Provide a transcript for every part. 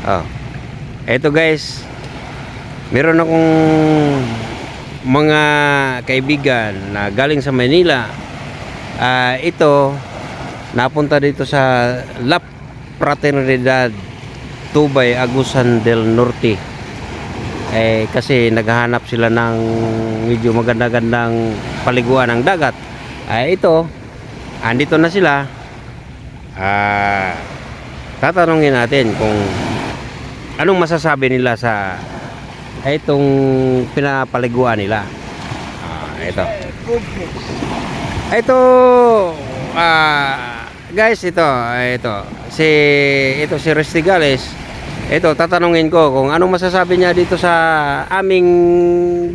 Oh. Ito guys, meron akong mga kaibigan na galing sa Manila. Ito napunta dito sa La Fraternidad Tubay, Agusan del Norte. Kasi naghahanap sila ng medyo maganda-gandang paliguan ng dagat. Ito, andito na sila. Tatanungin natin kung anong masasabi nila sa itong pinapaliguan nila. Ito guys, ito si Restigales. Ito, tatanungin ko kung anong masasabi niya dito sa aming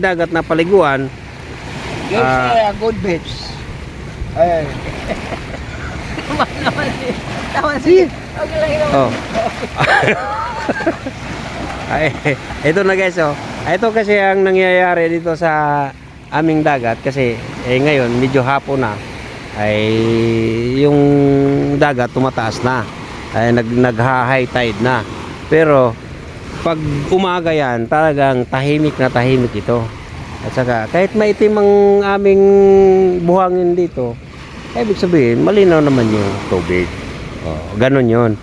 dagat na paliguan. Yes, good babes. Tama si. Okay lang yun. Oh. Ito na guys, oh. Ito kasi ang nangyayari dito sa aming dagat kasi ngayon medyo hapon na, yung dagat tumataas na, nagha-high tide na. Pero pag umaga yan, talagang tahimik na tahimik ito. At saka kahit maitim ang aming buhangin dito, ibig sabihin malinaw naman yung tubig. Ganun yun.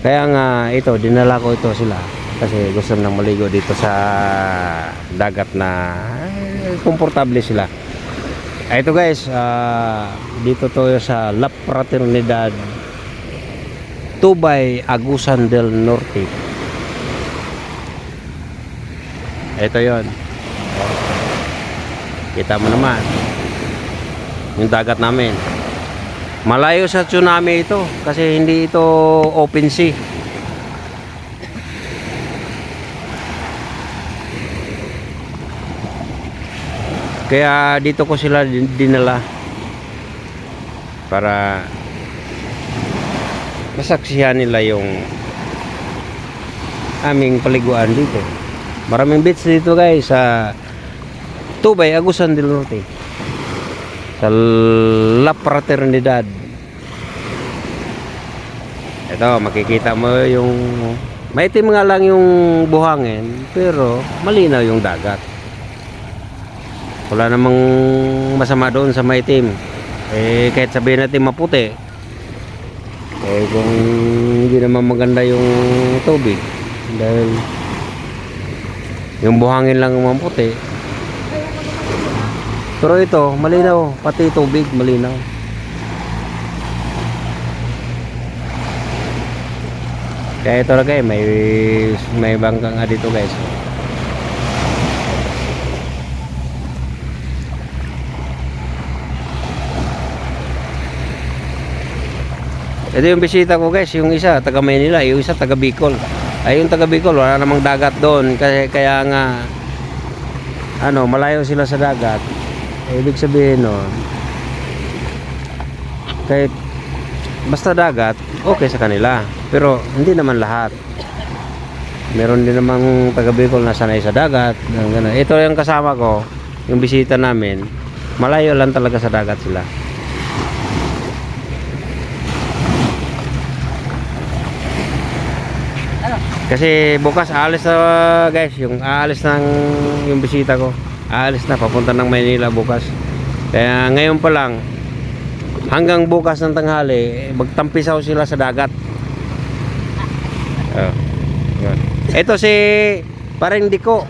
Kaya nga ito, dinala ko ito sila kasi gusto nang maligo dito sa dagat na komportable sila. Ito guys, dito to sa La Fraternidad Tubay, Agusan del Norte. Ito yon. Kita mo naman yung dagat namin. Malayo sa tsunami ito kasi hindi ito open sea. Kaya dito ko sila dinala para masaksihan nila yung aming paliguan dito. Maraming beach dito guys sa Tubay, Agusan del Norte, sa La Fraternidad. Ito, makikita mo yung maitim nga lang yung buhangin pero malinaw yung dagat. Wala namang masama doon sa maitim. Kahit sabihin natin maputi, kung hindi naman maganda yung tubig dahil yung buhangin lang maputi. Pero ito, malinaw, pati tubig malinaw. Kaya ito na guys, may bangka nga dito guys. Ito yung bisita ko guys, yung isa taga Maynila, yung isa taga Bicol. Yung taga Bicol wala namang dagat doon kasi kaya nga malayo sila sa dagat. Ibig sabihin nun, kahit basta dagat, okay sa kanila. Pero hindi naman lahat. Meron din namang taga Bicol na sanay sa dagat. Ito yung kasama ko, yung bisita namin, malayo lang talaga sa dagat sila. Kasi bukas aalis na guys, yung bisita ko. Aalis na, papunta ng Maynila bukas. Kaya ngayon pa lang, hanggang bukas ng tanghali, magtampisaw sila sa dagat. Ito si Paring Diko.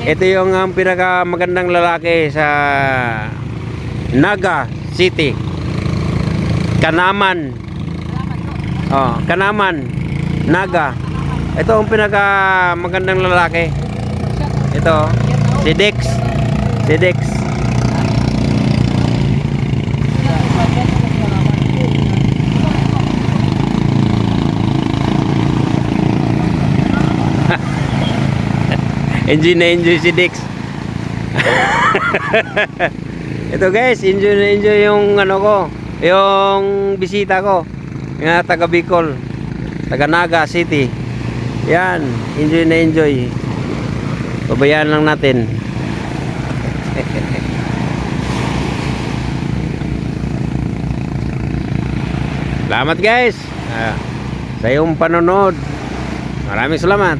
Ito yung pinakamagandang lalaki sa Naga City, Kanaman. Kanaman, Naga. Ito ang pinakamagandang lalaki. Ito, si Dex. Enjoy si Dex. Ito guys, enjoy yung yung bisita ko. Yung taga Bicol, taga Naga City. Yan, enjoy. Pabayaan lang natin. Salamat guys. sa iyong panonood. Maraming salamat.